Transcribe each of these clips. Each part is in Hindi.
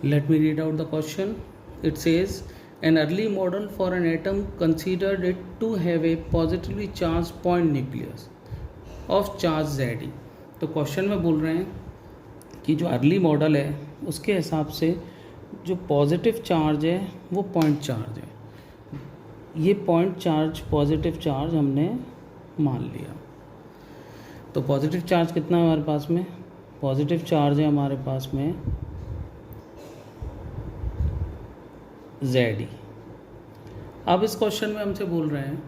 Let me read out the question. It says, an early model for an atom considered it to have a positively charged point nucleus of charge Zi। तो क्वेश्चन में बोल रहे हैं कि जो अर्ली मॉडल है उसके हिसाब से जो पॉजिटिव चार्ज है वो पॉइंट चार्ज है। ये पॉइंट चार्ज पॉजिटिव चार्ज हमने मान लिया। तो पॉजिटिव चार्ज कितना है हमारे पास में? पॉजिटिव चार्ज है हमारे पास में Zi। अब इस क्वेश्चन में हमसे बोल रहे हैं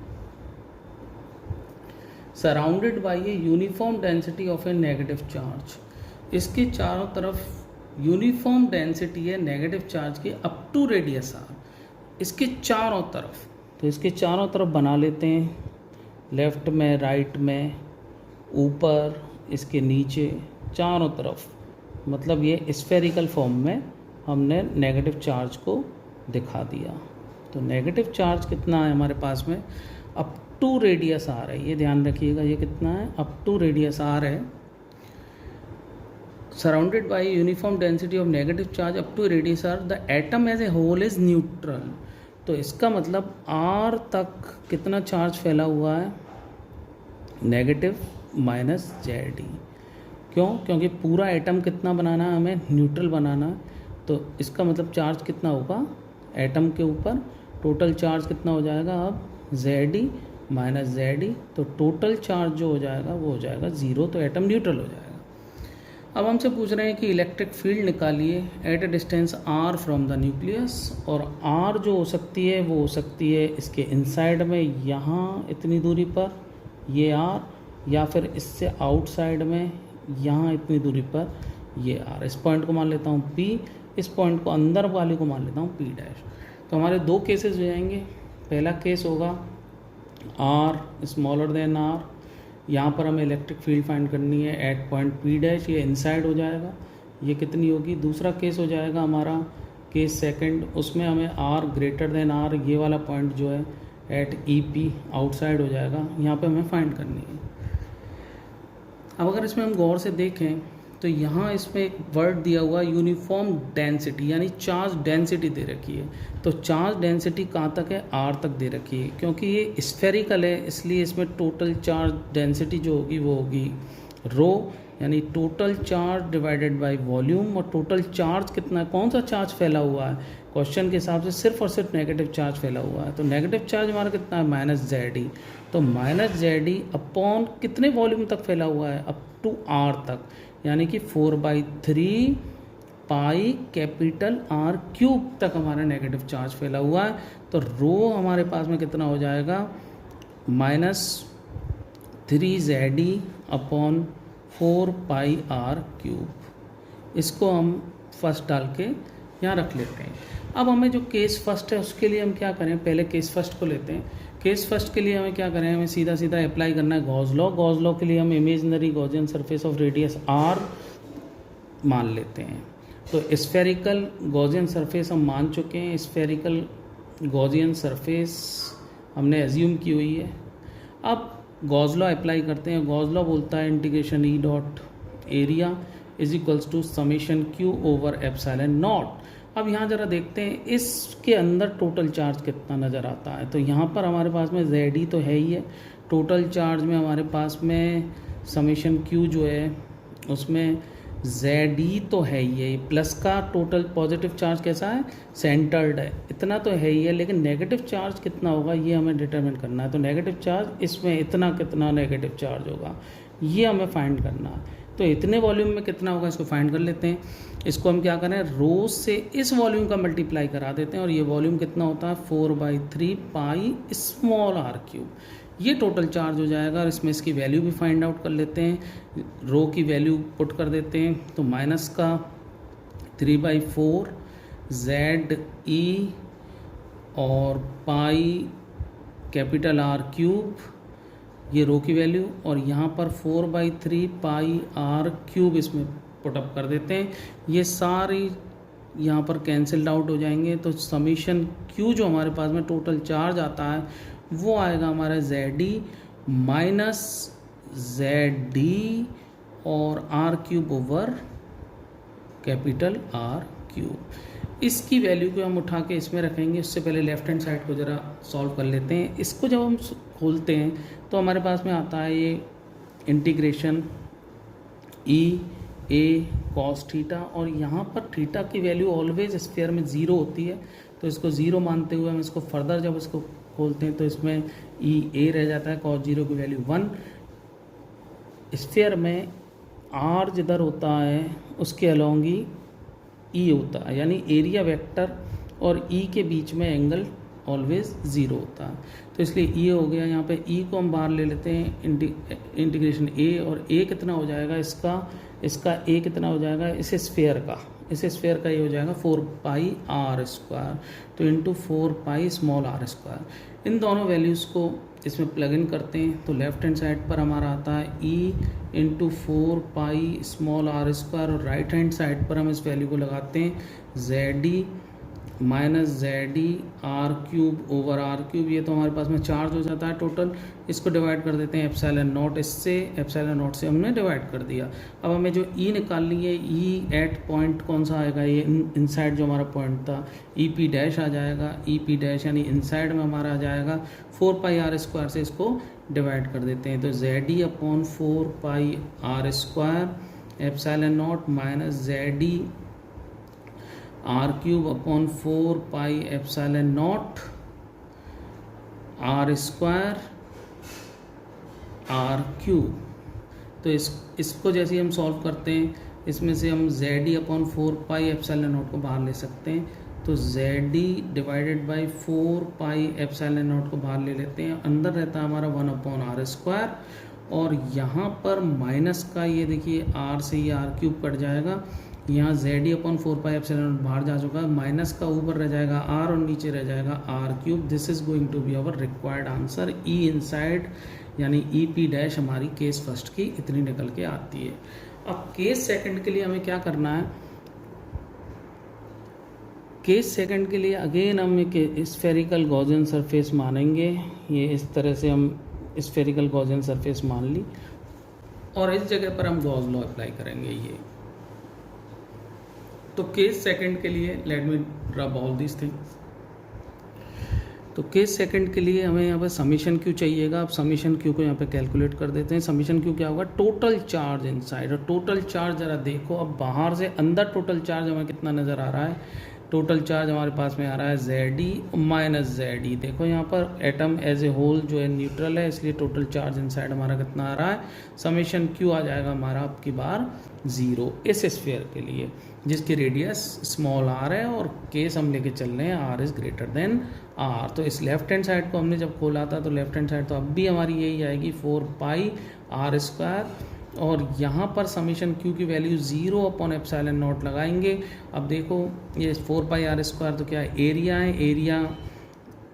surrounded by a uniform density of A negative charge. इसके चारों तरफ यूनिफॉर्म डेंसिटी है नेगेटिव चार्ज की अप टू रेडियस आर। इसके चारों तरफ, तो इसके चारों तरफ बना लेते हैं, लेफ्ट में, राइट में, ऊपर, इसके नीचे, चारों तरफ, मतलब ये स्फेरिकल फॉर्म में हमने नेगेटिव चार्ज को दिखा दिया। तो नेगेटिव चार्ज कितना है हमारे पास में? अप टू रेडियस आर है। ये ध्यान रखिएगा, ये कितना है? अप टू रेडियस आर है। Surrounded by uniform density of negative charge up to radius R, the atom as a whole is neutral. तो इसका मतलब आर तक कितना चार्ज फैला हुआ है? Negative minus Zi। क्यों? क्योंकि पूरा एटम कितना बनाना है हमें? न्यूट्रल बनाना है। तो इसका मतलब चार्ज कितना होगा एटम के ऊपर? टोटल चार्ज कितना हो जाएगा अब? Zd minus Zd। तो टोटल चार्ज जो हो जाएगा वो हो जाएगा 0। तो एटम न्यूट्रल हो जाएगा। अब हमसे पूछ रहे हैं कि इलेक्ट्रिक फील्ड निकालिए at a distance r from the nucleus. और r जो हो सकती है वो हो सकती है इसके इनसाइड में, यहाँ इतनी दूरी पर ये r, या फिर इससे आउटसाइड में यहाँ इतनी दूरी पर ये r। इस पॉइंट को मान लेता हूँ P, इस पॉइंट को अंदर वाले को मान लेता हूँ P डैश। तो हमारे दो केसेस हो जाएंगे। पहला केस होगा r स्मॉलर देन r, यहाँ पर हमें इलेक्ट्रिक फील्ड फाइंड करनी है एट पॉइंट P डैश, ये इनसाइड हो जाएगा, ये कितनी होगी? दूसरा केस हो जाएगा हमारा केस सेकंड, उसमें हमें r ग्रेटर देन r, ये वाला पॉइंट जो है एट EP आउटसाइड हो जाएगा, यहाँ पे हमें फाइंड करनी है। अब अगर इसमें हम गौर से देखें तो यहाँ इसमें एक वर्ड दिया हुआ यूनिफॉर्म डेंसिटी, यानी चार्ज डेंसिटी दे रखी है। तो चार्ज डेंसिटी कहाँ तक है? R तक दे रखी है। क्योंकि ये स्फेरिकल है इसलिए इसमें टोटल चार्ज डेंसिटी जो होगी वो होगी रो, यानी total charge divided by volume. और टोटल चार्ज कितना है? कौन सा चार्ज फैला हुआ है? क्वेश्चन के हिसाब से सिर्फ और सिर्फ नेगेटिव चार्ज फैला हुआ है। तो नेगेटिव चार्ज हमारा कितना है? Minus Zd। तो माइनस Zd अपॉन कितने वॉल्यूम तक फैला हुआ है? अप टू R तक, यानी कि 4/3 पाई कैपिटल R क्यूब तक हमारा नेगेटिव चार्ज फैला हुआ है। तो रो हमारे पास में कितना हो जाएगा? -3Zd अपॉन 4 पाई R क्यूब। इसको हम फर्स्ट डाल के यहाँ रख लेते हैं। अब हमें जो केस फर्स्ट है उसके लिए हम क्या करें? पहले केस फर्स्ट को लेते हैं। केस फर्स्ट के लिए हमें क्या करें? हमें सीधा सीधा अप्लाई करना है गॉस लॉ। गॉस लॉ के लिए हम imaginary Gaussian surface of radius r मान लेते हैं। तो स्फेरिकल गॉसियन सरफेस हम मान चुके हैं, स्फेरिकल गॉसियन सरफेस हमने एज्यूम की हुई है। अब गॉस लॉ अप्लाई करते हैं। गॉस लॉ बोलता है integration E dot area is equals to summation Q over epsilon naught. अब यहाँ ज़रा देखते हैं इसके अंदर टोटल चार्ज कितना नज़र आता है। तो यहाँ पर हमारे पास में Zd तो है ही है, टोटल चार्ज में हमारे पास में समेशन Q जो है उसमें Zd तो है ही है, प्लस का टोटल पॉजिटिव चार्ज कैसा है? सेंटर्ड है, इतना तो है ही है। लेकिन नेगेटिव चार्ज कितना होगा ये हमें डिटरमिन करना है। तो नेगेटिव चार्ज इसमें इतना कितना नेगेटिव चार्ज होगा ये हमें फाइंड करना है। तो इतने वॉल्यूम में कितना होगा इसको फाइंड कर लेते हैं। इसको हम क्या करें? रो से इस वॉल्यूम का मल्टीप्लाई करा देते हैं और ये वॉल्यूम कितना होता है? 4/3 पाई स्मॉल r क्यूब। ये टोटल चार्ज हो जाएगा और इसमें इसकी वैल्यू भी फाइंड आउट कर लेते हैं। रो की वैल्यू पुट कर देते हैं, तो माइनस का 3/4 Ze और पाई कैपिटल R क्यूब, ये रो की वैल्यू, और यहाँ पर 4/3 पाई R क्यूब इसमें पुटअप कर देते हैं। ये सारी यहाँ पर कैंसल्ड आउट हो जाएंगे। तो समीशन Q जो हमारे पास में टोटल चार्ज आता है वो आएगा हमारा Zd माइनस Zd और R cube over capital R cube. इसकी वैल्यू को हम उठा के इसमें रखेंगे। उससे पहले लेफ्ट हैंड साइड को ज़रा सॉल्व कर लेते हैं। इसको जब हम खोलते हैं तो हमारे पास में आता है ये इंटीग्रेशन ई ए कॉस थीटा, और यहाँ पर थीटा की वैल्यू ऑलवेज स्फीयर में 0 होती है, तो इसको 0 मानते हुए हम इसको फर्दर जब इसको खोलते हैं तो इसमें ई ए रह जाता है, कॉस 0 की वैल्यू 1। स्फीयर में आर जिधर होता है उसके अलोंग ही ई होता है, यानी एरिया वेक्टर और ई के बीच में एंगल ऑलवेज 0 होता है, तो इसलिए ई हो गया। यहाँ पे ई को हम बाहर ले लेते हैं, इंटीग्रेशन ए, और ए कितना हो जाएगा इसका ए कितना हो जाएगा इस स्फीयर का ये हो जाएगा 4 पाई आर स्क्वायर, तो into 4 pi small are square. इन दोनों वैल्यूज़ को इसमें प्लग इन करते हैं तो लेफ्ट हैंड साइड पर हमारा आता है E into 4 pi small are square, और राइट हैंड साइड पर हम इस वैल्यू को लगाते हैं Z minus Z R cube over R cube. ये तो हमारे पास में चार्ज हो जाता है टोटल, इसको डिवाइड कर देते हैं एप्सिलॉन नॉट, इससे एप्सिलॉन नॉट से हमने डिवाइड कर दिया। अब हमें जो ई निकालनी है, ई एट पॉइंट कौन सा आएगा, ये इनसाइड जो हमारा पॉइंट था ई पी डैश आ जाएगा, ई पी डैश यानी इनसाइड में हमारा आ जाएगा 4 पाई आर स्क्वायर से इसको डिवाइड कर देते हैं, तो Z E upon 4 pi are square epsilon naught minus Z E R cube upon 4 pi epsilon naught R square R cube. तो इसको जैसे ही हम सॉल्व करते हैं, इसमें से हम Z E upon 4 pi epsilon not को बाहर ले सकते हैं, तो Z E divided by 4 pi epsilon not को बाहर ले लेते हैं, अंदर रहता है हमारा 1 अपॉन आर स्क्वायर, और यहाँ पर माइनस का ये देखिए आर से ये आर क्यूब कट जाएगा, यहाँ Z E upon 4 pi epsilon बाहर जा चुका है, माइनस का ऊपर रह जाएगा आर और नीचे रह जाएगा R cube. This is going to be our required answer. E inside यानी ई पी डैश हमारी केस फर्स्ट की इतनी निकल के आती है। अब केस सेकंड के लिए हमें क्या करना है, केस सेकंड के लिए अगेन हम एक स्फेरिकल गॉसियन सरफेस मानेंगे। ये इस तरह से हम स्फेरिकल गॉसियन सरफेस मान ली, और इस जगह पर हम गॉस लॉ अप्लाई करेंगे। ये तो केस सेकंड के लिए लेट मी रब ऑल दिस थिंग्स। तो केस सेकंड के लिए हमें यहाँ पर समीशन क्यू चाहिएगा। अब समीशन क्यू को यहाँ पे कैलकुलेट कर देते हैं। समीशन क्यू क्या होगा, टोटल चार्ज इनसाइड, और टोटल चार्ज ज़रा देखो, अब बाहर से अंदर टोटल चार्ज हमें कितना नज़र आ रहा है, टोटल चार्ज हमारे पास में आ रहा है जेड ई माइनस जेड ई। देखो यहाँ पर एटम एज ए होल जो है न्यूट्रल है, इसलिए टोटल चार्ज इनसाइड हमारा कितना आ रहा है, समीशन क्यू आ जाएगा हमारा अब की बार 0 इस स्फीयर के लिए जिसकी रेडियस स्मॉल आर है, और केस हम लेके चल रहे हैं R is greater than R. तो इस लेफ्ट हैंड साइड को हमने जब खोला था तो लेफ्ट हैंड साइड तो अब भी हमारी यही आएगी 4 पाई आर स्क्वायर, और यहाँ पर समीशन क्यू की वैल्यू 0 अपॉन एप्सिलॉन नॉट लगाएंगे। अब देखो ये 4 पाई आर स्क्वायर तो क्या है, एरिया है, एरिया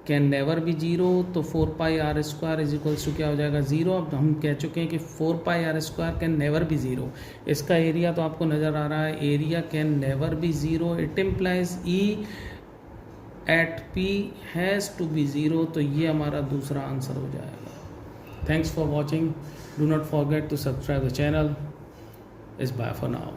कैन नेवर बी 0, तो 4 pi are square is equals to क्या हो जाएगा 0। अब हम कह चुके हैं कि 4 pi are square can never be 0। इसका एरिया तो आपको नज़र आ रहा है, area can never be 0, it implies e at p has to be 0, तो ये हमारा दूसरा आंसर हो जाएगा। Thanks for watching, do not forget to subscribe the channel. इस बाय फॉर नाउ।